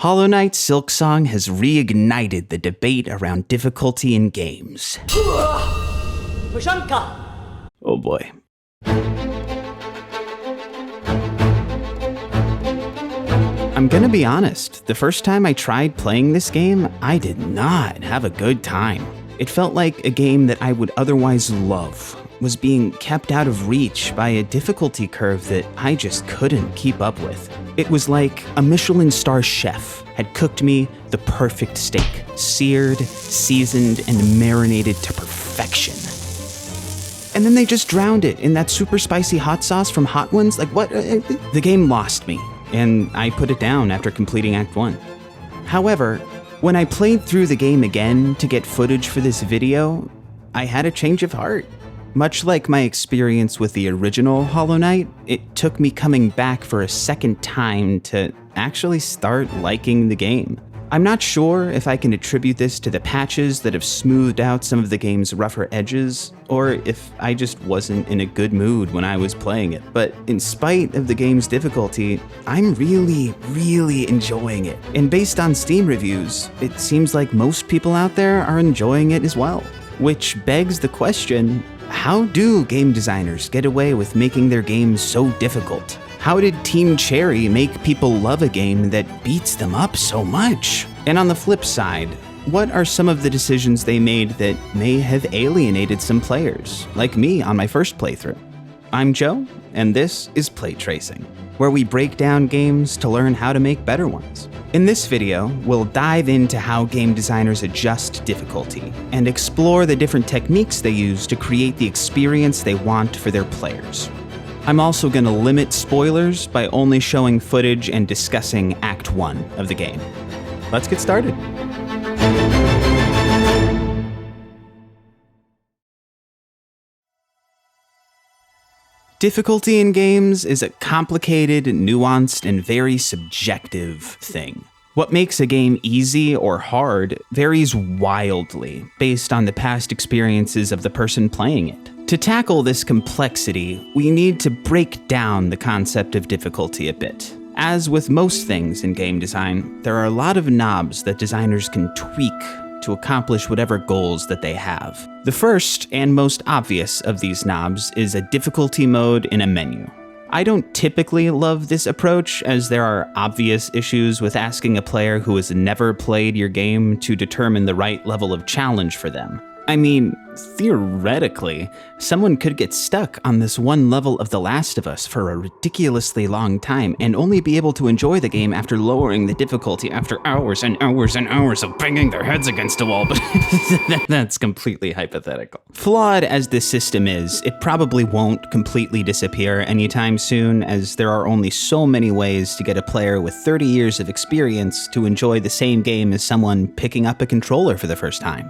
Hollow Knight Silksong has reignited the debate around difficulty in games. Oh boy. I'm gonna be honest, the first time I tried playing this game, I did not have a good time. It felt like a game that I would otherwise love was being kept out of reach by a difficulty curve that I just couldn't keep up with. It was like a Michelin star chef had cooked me the perfect steak, seared, seasoned, and marinated to perfection. And then they just drowned it in that super spicy hot sauce from Hot Ones. Like, what? The game lost me, and I put it down after completing Act 1. However, when I played through the game again to get footage for this video, I had a change of heart. Much like my experience with the original Hollow Knight, it took me coming back for a second time to actually start liking the game. I'm not sure if I can attribute this to the patches that have smoothed out some of the game's rougher edges, or if I just wasn't in a good mood when I was playing it. But in spite of the game's difficulty, I'm really enjoying it. And based on Steam reviews, it seems like most people out there are enjoying it as well. Which begs the question, how do game designers get away with making their games so difficult? How did Team Cherry make people love a game that beats them up so much? And on the flip side, what are some of the decisions they made that may have alienated some players, like me on my first playthrough? I'm Joe, and this is Play Tracing, where we break down games to learn how to make better ones. In this video, we'll dive into how game designers adjust difficulty and explore the different techniques they use to create the experience they want for their players. I'm also going to limit spoilers by only showing footage and discussing Act 1 of the game. Let's get started. Difficulty in games is a complicated, nuanced, and very subjective thing. What makes a game easy or hard varies wildly based on the past experiences of the person playing it. To tackle this complexity, we need to break down the concept of difficulty a bit. As with most things in game design, there are a lot of knobs that designers can tweak to accomplish whatever goals that they have. The first and most obvious of these knobs is a difficulty mode in a menu. I don't typically love this approach, as there are obvious issues with asking a player who has never played your game to determine the right level of challenge for them. I mean, theoretically, someone could get stuck on this one level of The Last of Us for a ridiculously long time and only be able to enjoy the game after lowering the difficulty after hours and hours and hours of banging their heads against a wall, but that's completely hypothetical. Flawed as this system is, it probably won't completely disappear anytime soon, as there are only so many ways to get a player with 30 years of experience to enjoy the same game as someone picking up a controller for the first time.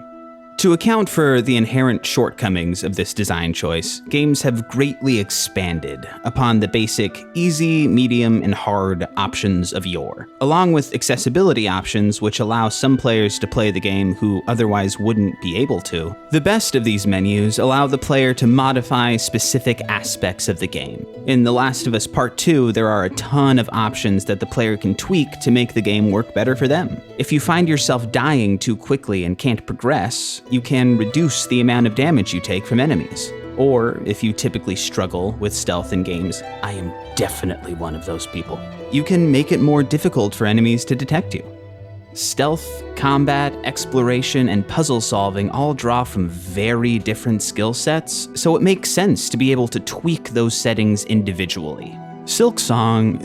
To account for the inherent shortcomings of this design choice, games have greatly expanded upon the basic easy, medium, and hard options of yore, along with accessibility options which allow some players to play the game who otherwise wouldn't be able to. The best of these menus allow the player to modify specific aspects of the game. In The Last of Us Part 2, there are a ton of options that the player can tweak to make the game work better for them. If you find yourself dying too quickly and can't progress, you can reduce the amount of damage you take from enemies. Or, if you typically struggle with stealth in games, I am definitely one of those people, you can make it more difficult for enemies to detect you. Stealth, combat, exploration, and puzzle solving all draw from very different skill sets, so it makes sense to be able to tweak those settings individually. Silksong...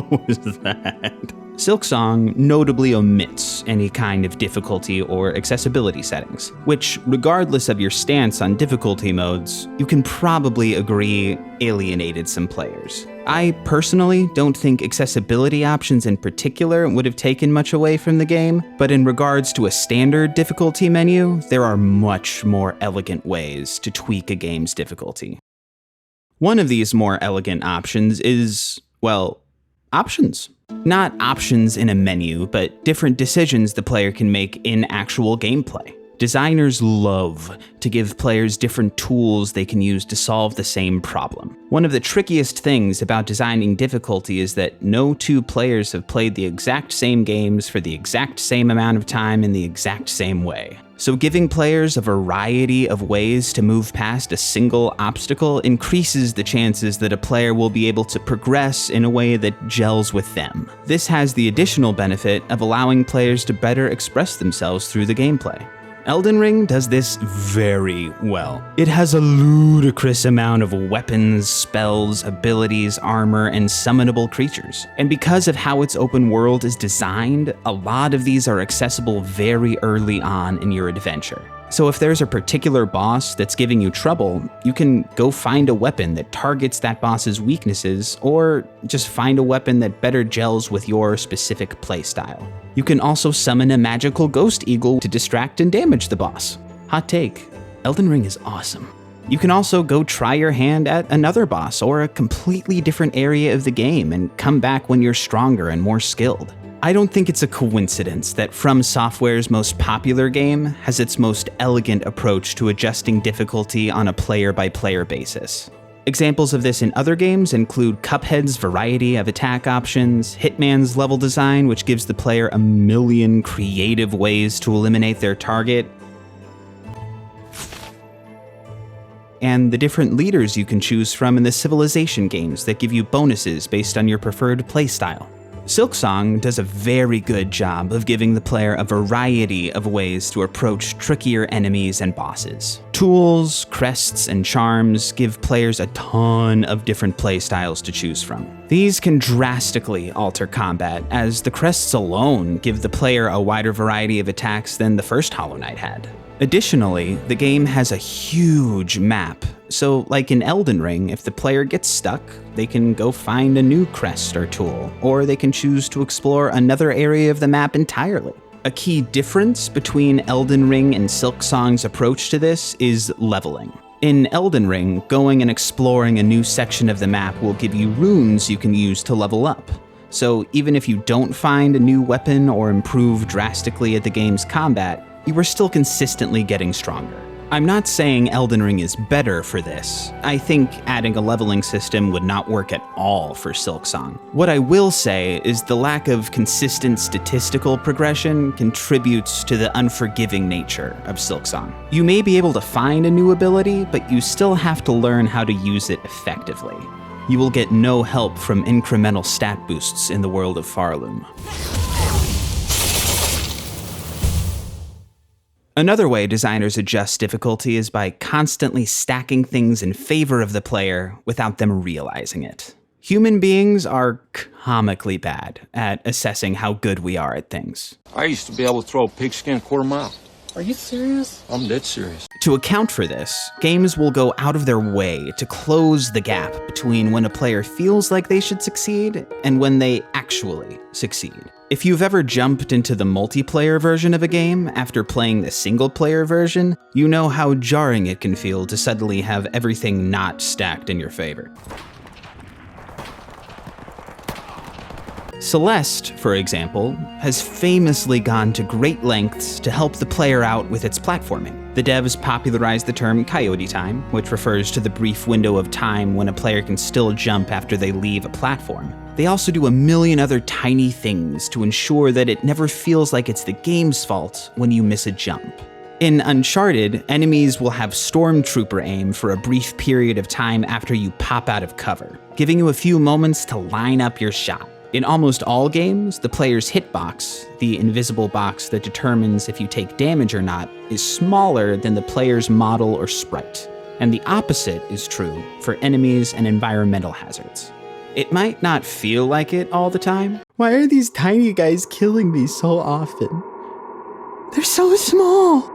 what was that? Silksong notably omits any kind of difficulty or accessibility settings, which, regardless of your stance on difficulty modes, you can probably agree alienated some players. I personally don't think accessibility options in particular would have taken much away from the game, but in regards to a standard difficulty menu, there are much more elegant ways to tweak a game's difficulty. One of these more elegant options is, well, options. Not options in a menu, but different decisions the player can make in actual gameplay. Designers love to give players different tools they can use to solve the same problem. One of the trickiest things about designing difficulty is that no two players have played the exact same games for the exact same amount of time in the exact same way. So giving players a variety of ways to move past a single obstacle increases the chances that a player will be able to progress in a way that gels with them. This has the additional benefit of allowing players to better express themselves through the gameplay. Elden Ring does this very well. It has a ludicrous amount of weapons, spells, abilities, armor, and summonable creatures. And because of how its open world is designed, a lot of these are accessible very early on in your adventure. So if there's a particular boss that's giving you trouble, you can go find a weapon that targets that boss's weaknesses, or just find a weapon that better gels with your specific playstyle. You can also summon a magical ghost eagle to distract and damage the boss. Hot take, Elden Ring is awesome. You can also go try your hand at another boss or a completely different area of the game and come back when you're stronger and more skilled. I don't think it's a coincidence that From Software's most popular game has its most elegant approach to adjusting difficulty on a player-by-player basis. Examples of this in other games include Cuphead's variety of attack options, Hitman's level design, which gives the player a million creative ways to eliminate their target, and the different leaders you can choose from in the Civilization games that give you bonuses based on your preferred playstyle. Silksong does a very good job of giving the player a variety of ways to approach trickier enemies and bosses. Tools, crests, and charms give players a ton of different playstyles to choose from. These can drastically alter combat, as the crests alone give the player a wider variety of attacks than the first Hollow Knight had. Additionally, the game has a huge map, so like in Elden Ring, if the player gets stuck, they can go find a new crest or tool, or they can choose to explore another area of the map entirely. A key difference between Elden Ring and Silksong's approach to this is leveling. In Elden Ring, going and exploring a new section of the map will give you runes you can use to level up. So even if you don't find a new weapon or improve drastically at the game's combat, you are still consistently getting stronger. I'm not saying Elden Ring is better for this. I think adding a leveling system would not work at all for Silksong. What I will say is the lack of consistent statistical progression contributes to the unforgiving nature of Silksong. You may be able to find a new ability, but you still have to learn how to use it effectively. You will get no help from incremental stat boosts in the world of Farloom. Another way designers adjust difficulty is by constantly stacking things in favor of the player without them realizing it. Human beings are comically bad at assessing how good we are at things. I used to be able to throw a pigskin a quarter mile. Are you serious? I'm dead serious. To account for this, games will go out of their way to close the gap between when a player feels like they should succeed and when they actually succeed. If you've ever jumped into the multiplayer version of a game after playing the single-player version, you know how jarring it can feel to suddenly have everything not stacked in your favor. Celeste, for example, has famously gone to great lengths to help the player out with its platforming. The devs popularized the term coyote time, which refers to the brief window of time when a player can still jump after they leave a platform. They also do a million other tiny things to ensure that it never feels like it's the game's fault when you miss a jump. In Uncharted, enemies will have stormtrooper aim for a brief period of time after you pop out of cover, giving you a few moments to line up your shot. In almost all games, the player's hitbox, the invisible box that determines if you take damage or not, is smaller than the player's model or sprite. And the opposite is true for enemies and environmental hazards. It might not feel like it all the time. Why are these tiny guys killing me so often? They're so small!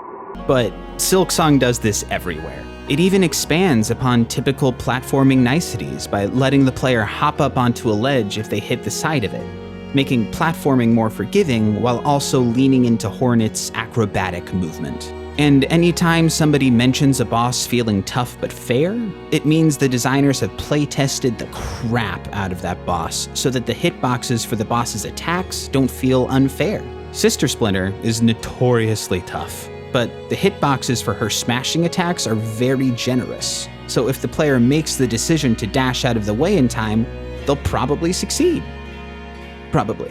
But Silksong does this everywhere. It even expands upon typical platforming niceties by letting the player hop up onto a ledge if they hit the side of it, making platforming more forgiving while also leaning into Hornet's acrobatic movement. And anytime somebody mentions a boss feeling tough but fair, it means the designers have play-tested the crap out of that boss so that the hitboxes for the boss's attacks don't feel unfair. Sister Splinter is notoriously tough. but the hitboxes for her smashing attacks are very generous. So if the player makes the decision to dash out of the way in time, they'll probably succeed. Probably.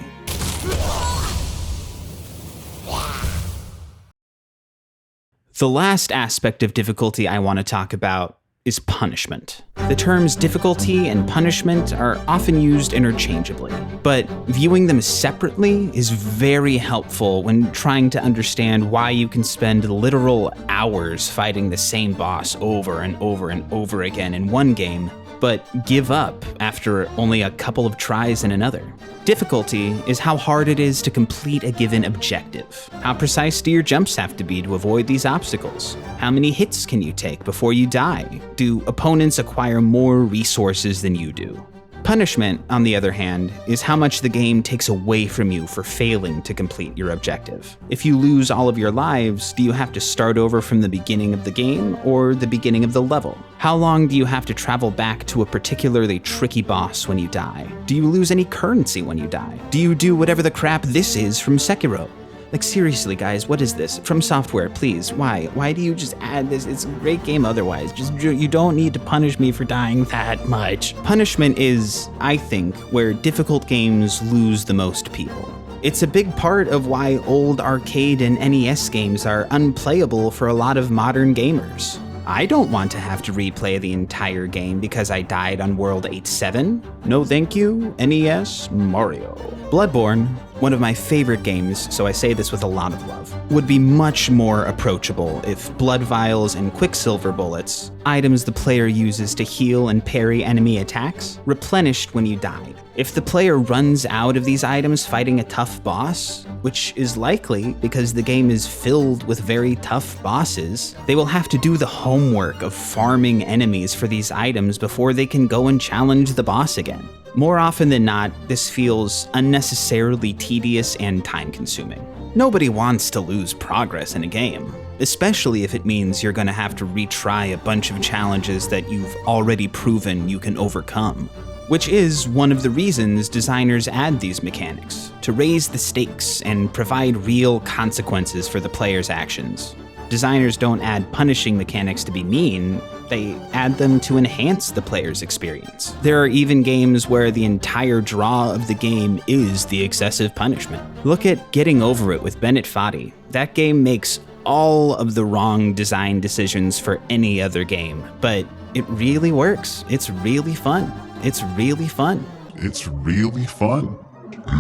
The last aspect of difficulty I want to talk about is punishment. The terms difficulty and punishment are often used interchangeably, but viewing them separately is very helpful when trying to understand why you can spend literal hours fighting the same boss over and over and over again in one game, but give up after only a couple of tries in another. Difficulty is how hard it is to complete a given objective. How precise do your jumps have to be to avoid these obstacles? How many hits can you take before you die? Do opponents acquire more resources than you do? Punishment, on the other hand, is how much the game takes away from you for failing to complete your objective. If you lose all of your lives, do you have to start over from the beginning of the game or the beginning of the level? How long do you have to travel back to a particularly tricky boss when you die? Do you lose any currency when you die? Do you do whatever the crap this is from Sekiro? Like, seriously, guys, what is this? From Software, please, why? Why do you just add this? It's a great game otherwise. You don't need to punish me for dying that much. Punishment is, I think, where difficult games lose the most people. It's a big part of why old arcade and NES games are unplayable for a lot of modern gamers. I don't want to have to replay the entire game because I died on World 8-7. No thank you, NES, Mario. Bloodborne, one of my favorite games, so I say this with a lot of love, would be much more approachable if blood vials and quicksilver bullets, items the player uses to heal and parry enemy attacks, replenished when you died. If the player runs out of these items fighting a tough boss, which is likely because the game is filled with very tough bosses, they will have to do the homework of farming enemies for these items before they can go and challenge the boss again. More often than not, this feels unnecessarily tedious and time-consuming. Nobody wants to lose progress in a game, especially if it means you're going to have to retry a bunch of challenges that you've already proven you can overcome. Which is one of the reasons designers add these mechanics, to raise the stakes and provide real consequences for the player's actions. Designers don't add punishing mechanics to be mean, they add them to enhance the player's experience. There are even games where the entire draw of the game is the excessive punishment. Look at Getting Over It with Bennett Foddy. That game makes all of the wrong design decisions for any other game, but it really works. It's really fun. It's really fun. It's really fun.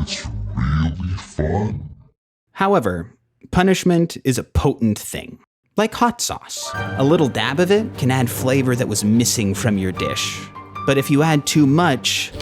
It's really fun. However, punishment is a potent thing. Like hot sauce. A little dab of it can add flavor that was missing from your dish. But if you add too much,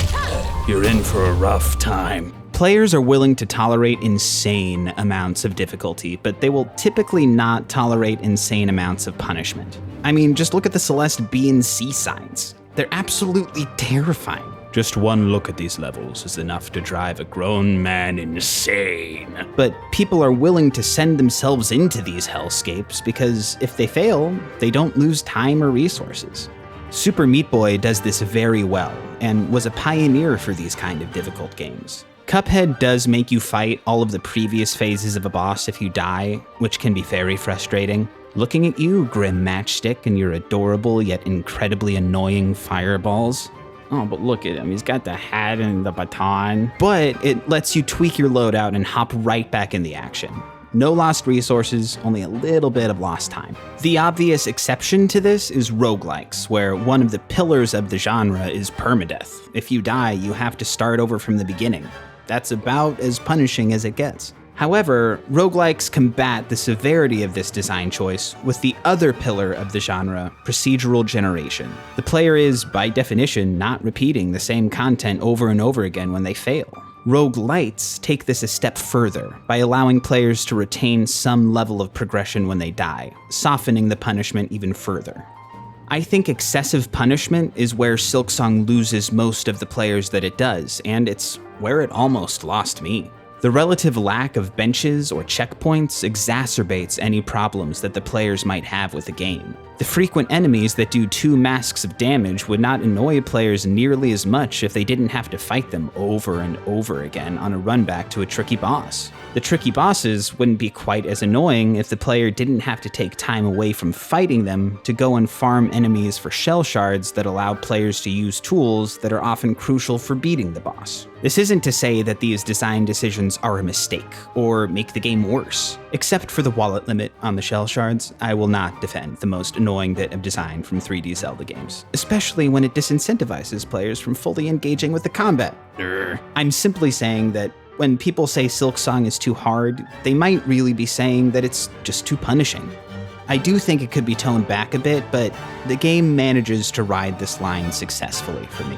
you're in for a rough time. Players are willing to tolerate insane amounts of difficulty, but they will typically not tolerate insane amounts of punishment. I mean, just look at the Celeste B and C signs. They're absolutely terrifying. Just one look at these levels is enough to drive a grown man insane. But people are willing to send themselves into these hellscapes because if they fail, they don't lose time or resources. Super Meat Boy does this very well and was a pioneer for these kind of difficult games. Cuphead does make you fight all of the previous phases of a boss if you die, which can be very frustrating. Looking at you, Grim Matchstick, and your adorable yet incredibly annoying fireballs. Oh, but look at him. He's got the hat and the baton. But it lets you tweak your loadout and hop right back in the action. No lost resources, only a little bit of lost time. The obvious exception to this is roguelikes, where one of the pillars of the genre is permadeath. If you die, you have to start over from the beginning. That's about as punishing as it gets. However, roguelikes combat the severity of this design choice with the other pillar of the genre, procedural generation. The player is, by definition, not repeating the same content over and over again when they fail. Roguelites take this a step further by allowing players to retain some level of progression when they die, softening the punishment even further. I think excessive punishment is where Silksong loses most of the players that it does, and it's where it almost lost me. The relative lack of benches or checkpoints exacerbates any problems that the players might have with the game. The frequent enemies that do 2 masks of damage would not annoy players nearly as much if they didn't have to fight them over and over again on a run back to a tricky boss. The tricky bosses wouldn't be quite as annoying if the player didn't have to take time away from fighting them to go and farm enemies for shell shards that allow players to use tools that are often crucial for beating the boss. This isn't to say that these design decisions are a mistake or make the game worse. Except for the wallet limit on the shell shards, I will not defend the most annoying bit of design from 3D Zelda games, especially when it disincentivizes players from fully engaging with the combat. I'm simply saying that when people say Silksong is too hard, they might really be saying that it's just too punishing. I do think it could be toned back a bit, but the game manages to ride this line successfully for me.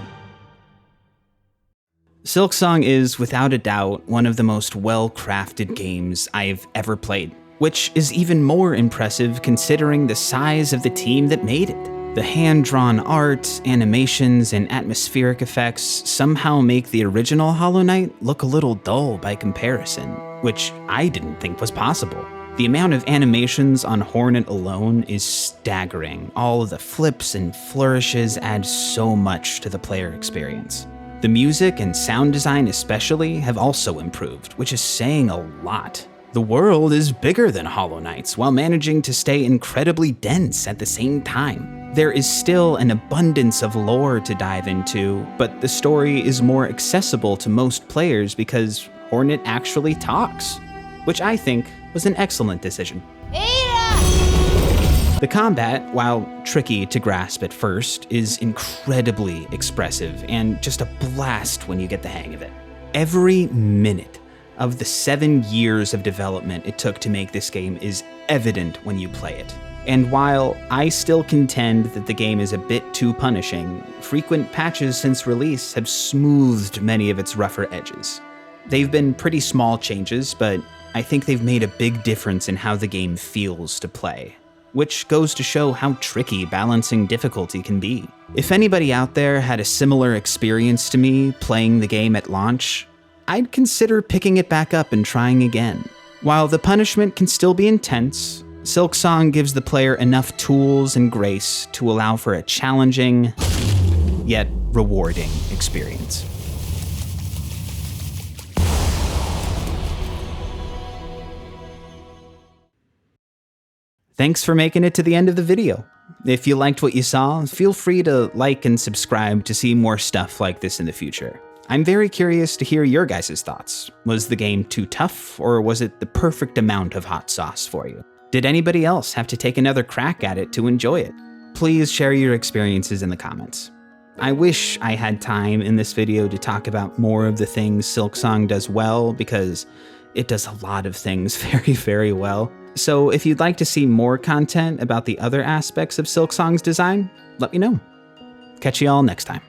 Silksong is, without a doubt, one of the most well-crafted games I've ever played, which is even more impressive considering the size of the team that made it. The hand-drawn art, animations, and atmospheric effects somehow make the original Hollow Knight look a little dull by comparison, which I didn't think was possible. The amount of animations on Hornet alone is staggering. All of the flips and flourishes add so much to the player experience. The music and sound design especially have also improved, which is saying a lot. The world is bigger than Hollow Knight's while managing to stay incredibly dense at the same time. There is still an abundance of lore to dive into, but the story is more accessible to most players because Hornet actually talks, which I think was an excellent decision. The combat, while tricky to grasp at first, is incredibly expressive and just a blast when you get the hang of it. Every minute of the 7 years of development it took to make this game is evident when you play it. And while I still contend that the game is a bit too punishing, frequent patches since release have smoothed many of its rougher edges. They've been pretty small changes, but I think they've made a big difference in how the game feels to play, which goes to show how tricky balancing difficulty can be. If anybody out there had a similar experience to me playing the game at launch, I'd consider picking it back up and trying again. While the punishment can still be intense, Silksong gives the player enough tools and grace to allow for a challenging, yet rewarding experience. Thanks for making it to the end of the video. If you liked what you saw, feel free to like and subscribe to see more stuff like this in the future. I'm very curious to hear your guys' thoughts. Was the game too tough, or was it the perfect amount of hot sauce for you? Did anybody else have to take another crack at it to enjoy it? Please share your experiences in the comments. I wish I had time in this video to talk about more of the things Silksong does well, because it does a lot of things very, very well. So if you'd like to see more content about the other aspects of Silksong's design, let me know. Catch you all next time.